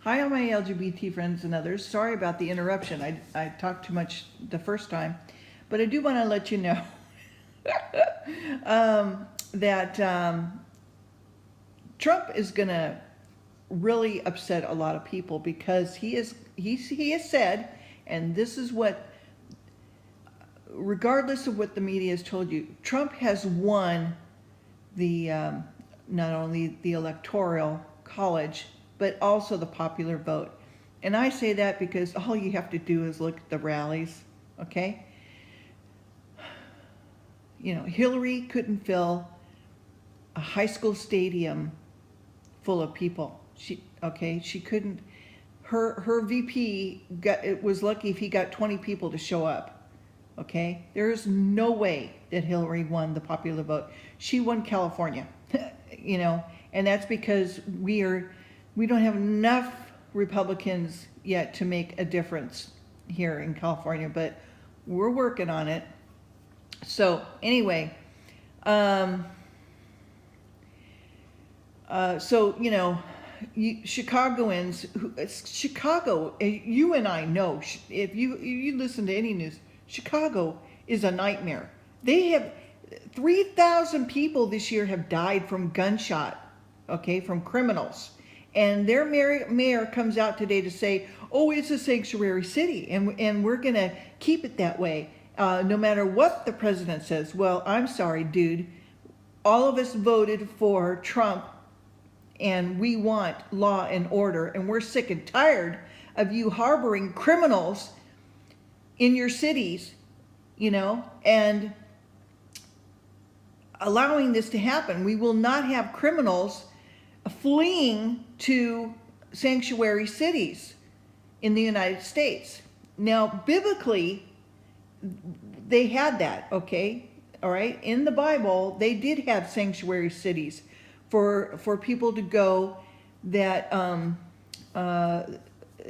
Hi, all my LGBT friends and others. Sorry about the interruption. I talked too much the first time, but I do want to let you know that Trump is going to really upset a lot of people because he has said, and this is what, regardless of what the media has told you, Trump has won the not only the electoral college but also the popular vote. And I say that because all you have to do is look at the rallies, okay? You know, Hillary couldn't fill a high school stadium full of people. She couldn't. Her VP was lucky if he got 20 people to show up. Okay? There's no way that Hillary won the popular vote. She won California. You know, and that's because we don't have enough Republicans yet to make a difference here in California, but we're working on it. So anyway, so you know, Chicagoans, Chicago, you and I know, if you listen to any news, Chicago is a nightmare. They have 3,000 people this year have died from gunshot, okay, from criminals. And their mayor comes out today to say, oh, it's a sanctuary city, and we're going to keep it that way, no matter what the president says. Well, I'm sorry, dude. All of us voted for Trump, and we want law and order, and we're sick and tired of you harboring criminals in your cities, you know, and allowing this to happen. We will not have criminals fleeing to sanctuary cities in the United States. Now, biblically, they had that, okay? All right? In the Bible, they did have sanctuary cities for people to go that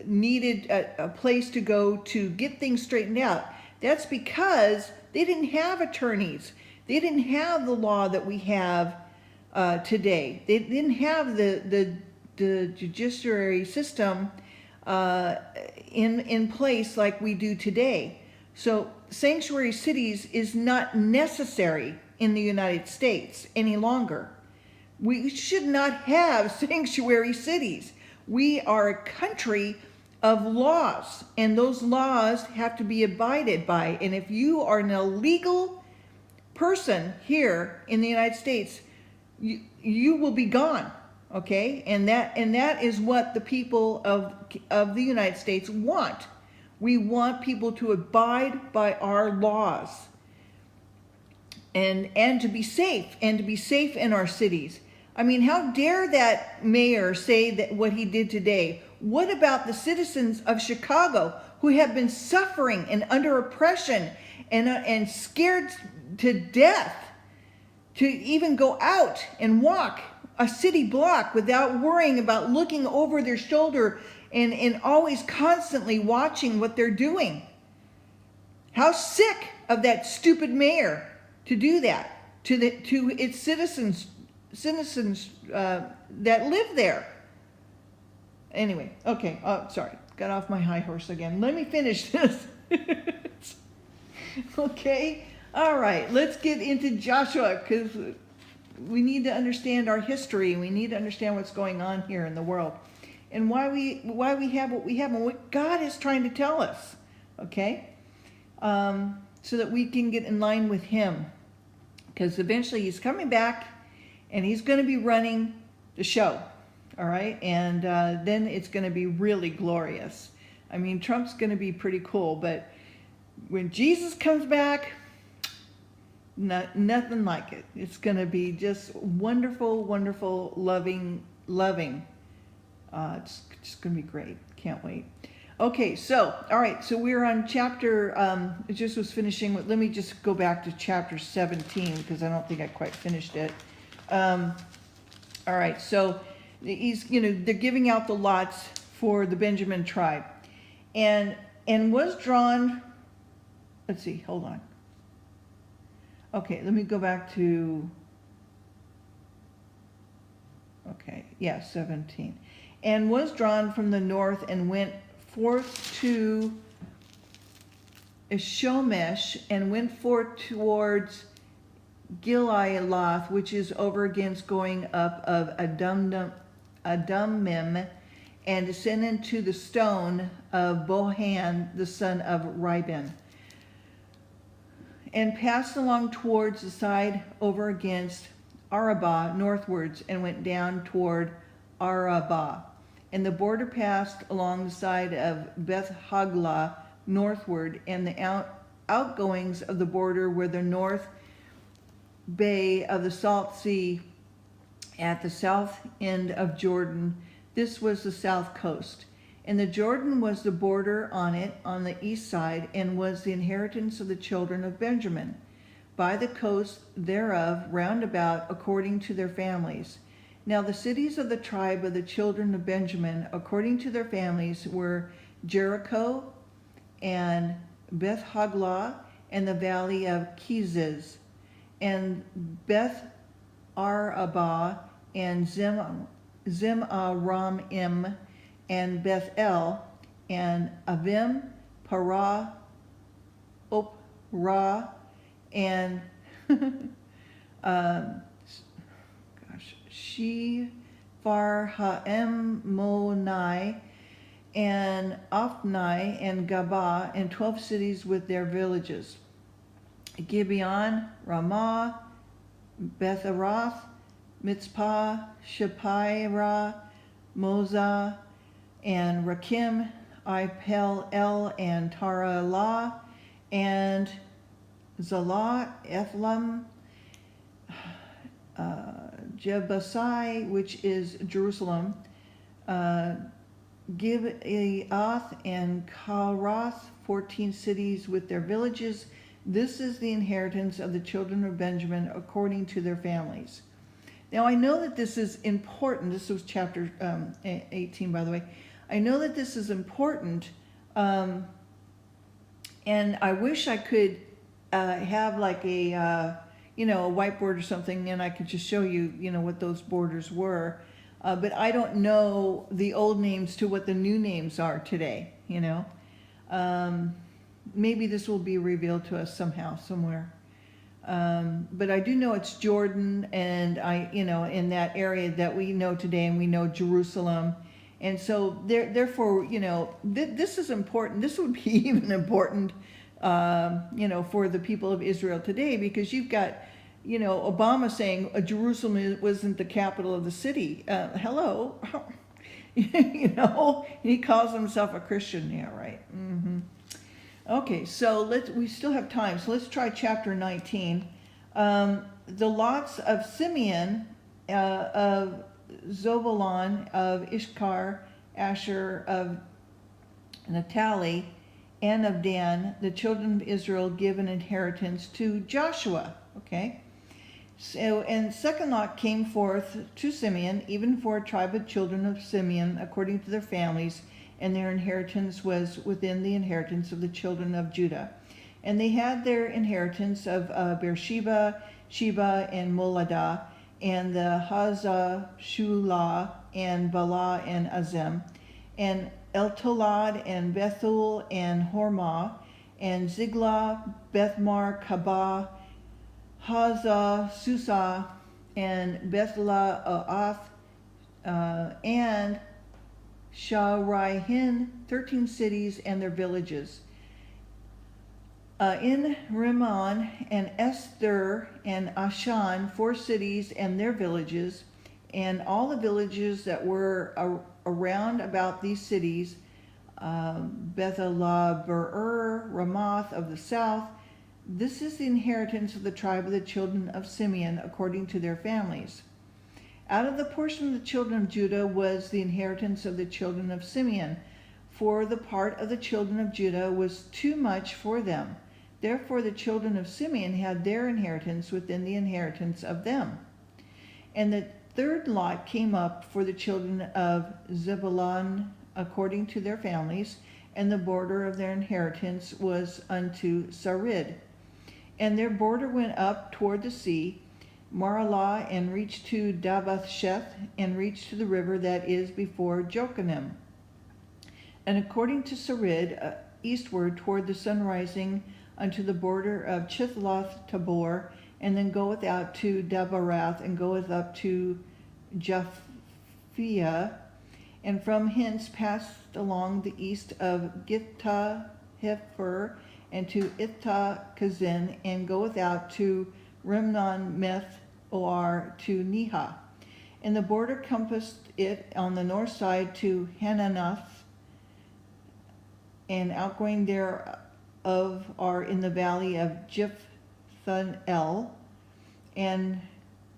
needed a place to go to get things straightened out. That's because they didn't have attorneys. They didn't have the law that we have today. They didn't have the judiciary system in place like we do today. So sanctuary cities is not necessary in the United States any longer. We should not have sanctuary cities. We are a country of laws, and those laws have to be abided by. And if you are an illegal person here in the United States, you will be gone, okay? And that is what the people of the United States want. We want people to abide by our laws and to be safe, and to be safe in our cities. I mean, how dare that mayor say that what he did today? What about the citizens of Chicago who have been suffering and under oppression and scared to death to even go out and walk a city block without worrying about looking over their shoulder and always constantly watching what they're doing? How sick of that stupid mayor to do that to its citizens that live there. Anyway, okay, sorry, got off my high horse again. Let me finish this. Okay, all right, let's get into Joshua, because we need to understand our history. We need to understand what's going on here in the world, and why we have what we have, and what God is trying to tell us. Okay, so that we can get in line with Him, because eventually He's coming back, and He's going to be running the show. All right, and then it's going to be really glorious. I mean, Trump's going to be pretty cool, but when Jesus comes back, nothing like it. It's going to be just wonderful, wonderful, loving. It's just going to be great. Can't wait. Okay, so, all right, so we're on chapter, it just was finishing with, let me just go back to chapter 17, because I don't think I quite finished it. All right, so they're giving out the lots for the Benjamin tribe, and was drawn, let's see, hold on. Okay, let me go back to, okay, yeah, 17. and was drawn from the north and went forth to Shomesh, and went forth towards Gilealoth, which is over against going up of Adummim, and descended to the stone of Bohan, the son of Riben, and passed along towards the side over against Arabah northwards, and went down toward Arabah. And the border passed along the side of Beth Haglah northward, and the outgoings of the border were the north bay of the Salt Sea at the south end of Jordan. This was the south coast. And the Jordan was the border on it on the east side, and was the inheritance of the children of Benjamin, by the coast thereof round about according to their families. Now the cities of the tribe of the children of Benjamin, according to their families, were Jericho, and Beth Haglah, and the valley of Keziz, and Beth Arabah, and Zimramim, and Beth El, and Avim, Parah, Oprah, and Shefar Ha'emonai, and Ophnai, and Gabah, and 12 cities with their villages. Gibeon, Ramah, Betharoth, Mitzpah, Shapirah, Moza, and Rakim, Ipel El, and Taralah, and Zalah, Ethlam, Jebusai, which is Jerusalem, Gibeath, and Karath, 14 cities with their villages. This is the inheritance of the children of Benjamin according to their families. Now I know that this is important. This was chapter 18, by the way. I know that this is important, and I wish I could have like a whiteboard or something, and I could just show you, what those borders were. But I don't know the old names to what the new names are today. Maybe this will be revealed to us somehow, somewhere. But I do know it's Jordan, and in that area that we know today, and we know Jerusalem. And so therefore, this is important. This would be even important, for the people of Israel today, because you've got, Obama saying Jerusalem wasn't the capital of the city. Hello. He calls himself a Christian. Yeah, right. Mm-hmm. Okay, so we still have time, so let's try chapter 19. The lots of Simeon, of Zebulon, of Issachar, Asher, of Naphtali, and of Dan, the children of Israel give an inheritance to Joshua. Okay, so, and second lot came forth to Simeon, even for a tribe of children of Simeon, according to their families, and their inheritance was within the inheritance of the children of Judah. And they had their inheritance of Beersheba, Sheba, and Moladah, and the Hazah-Shulah, and Bala, and Azem, and Eltolad, and Bethul, and Hormah, and Ziglah, Bethmar, Kabah, Hazah-Susah, and Bethlaath, and Sharihin, 13 cities and their villages. In Rimmon, and Esther, and Ashan, 4 cities and their villages, and all the villages that were around about these cities, Bethalah, Ramoth of the south. This is the inheritance of the tribe of the children of Simeon according to their families. Out of the portion of the children of Judah was the inheritance of the children of Simeon, for the part of the children of Judah was too much for them. Therefore the children of Simeon had their inheritance within the inheritance of them. And the third lot came up for the children of Zebulon according to their families, and the border of their inheritance was unto Sarid. And their border went up toward the sea, Maralah, and reached to Dabathsheth, and reached to the river that is before Jochanim. And according to Sarid, eastward toward the sun rising unto the border of Chithloth Tabor, and then goeth out to Dabarath, and goeth up to Japhia, and from hence passed along the east of Gittah Hefer, and to Ittah Kazin, and goeth out to Rimnon Meth Or to Neha. And the border compassed it on the north side to Hananoth, and outgoing thereof are in the valley of Jiphthahel, and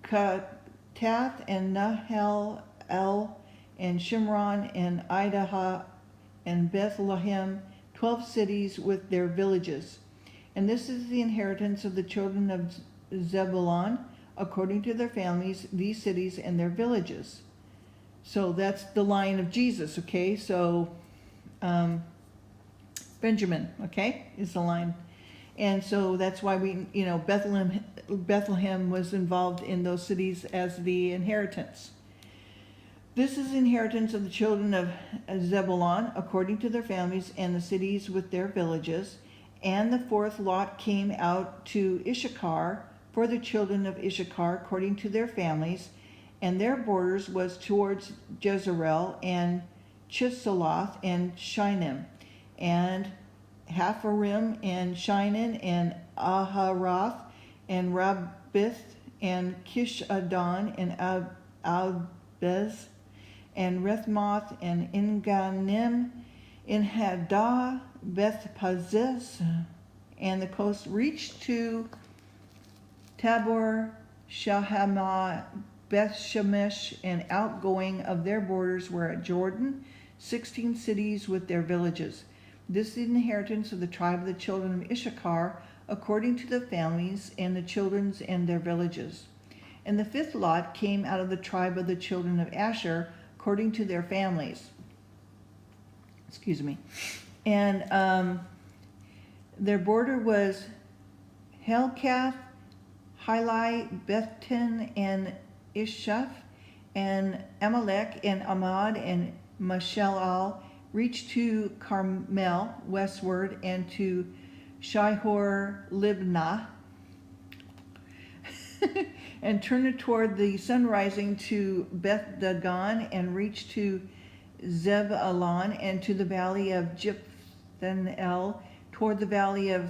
Katath, and Nahel El, and Shimron, and Idaha, and Bethlehem, 12 cities with their villages. And this is the inheritance of the children of Zebulon, according to their families, these cities and their villages. So that's the line of Jesus, okay? So Benjamin, okay, is the line. And so that's why Bethlehem was involved in those cities as the inheritance. This is the inheritance of the children of Zebulon, according to their families, and the cities with their villages. And the fourth lot came out to Issachar, for the children of Issachar, according to their families, and their borders was towards Jezreel, and Chisaloth, and Shinim, and Hapharim, and Shinan, and Aharath, and Rabbith, and Kishadon, and Albez, and Rethmoth, and Inganim, in Hadah, Beth-Pazez, and the coast reached to Tabor, Shahama, Beth-Shemesh, and outgoing of their borders were at Jordan, 16 cities with their villages. This is the inheritance of the tribe of the children of Issachar, according to the families, and the children's and their villages. And the fifth lot came out of the tribe of the children of Asher, according to their families. And their border was Helkath, Hili, Bethtin, and Ishaph, and Amalek, and Amad, and Mashalal, reached to Carmel westward, and to Shihor Libnah, and turned toward the sun rising to Beth Dagon, and reached to Zebulon, and to the valley of Jiphthahel, toward the valley of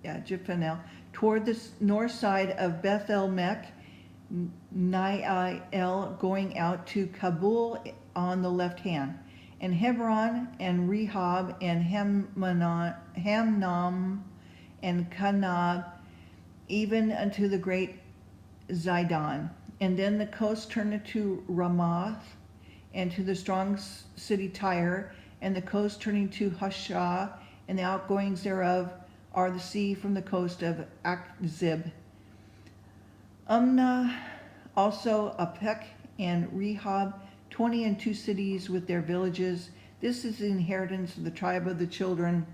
Jiphthahel, toward the north side of Beth-el-Mech, Naiel, going out to Kabul on the left hand, and Hebron, and Rehob, and Hamnom, and Kanab, even unto the great Zidon. And then the coast turned to Ramoth, and to the strong city Tyre, and the coast turning to Hushah, and the outgoings thereof are the sea from the coast of Akzib. Umnah, also Apek, and Rehob, 22 cities with their villages. This is the inheritance of the tribe of the children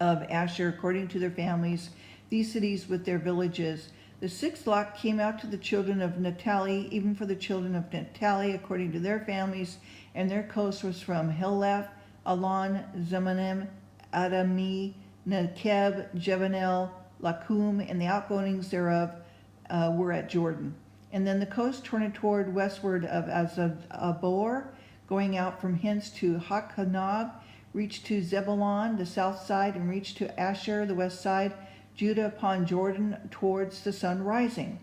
of Asher, according to their families, these cities with their villages. The sixth lot came out to the children of Naphtali, even for the children of Naphtali, according to their families, and their coast was from Hileph, Alon, Zemanim, Adami, Nekeb, Jevanel, Lakum, and the outgoings thereof were at Jordan. And then the coast turned toward westward of Azabor, going out from hence to Hakanab, reached to Zebulon, the south side, and reached to Asher, the west side, Judah upon Jordan, towards the sun rising.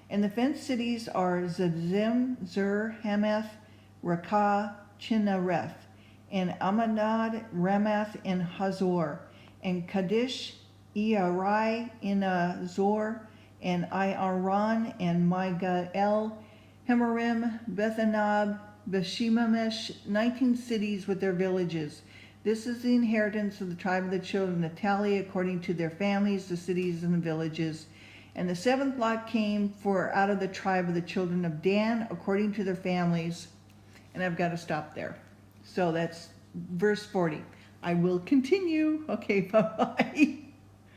And the fenced cities are Zedzim, Zur, Hamath, Rakah, Chinareth, and Amadad, Ramath, and Hazor, and Kadesh, Earai, Inazor, and Iaron, and Migael, Hemarim, Bethanab, Beshemesh, 19 cities with their villages. This is the inheritance of the tribe of the children of Naphtali, according to their families, the cities and the villages. And the seventh lot came for out of the tribe of the children of Dan, according to their families. And I've got to stop there. So that's verse 40. I will continue. Okay, bye-bye.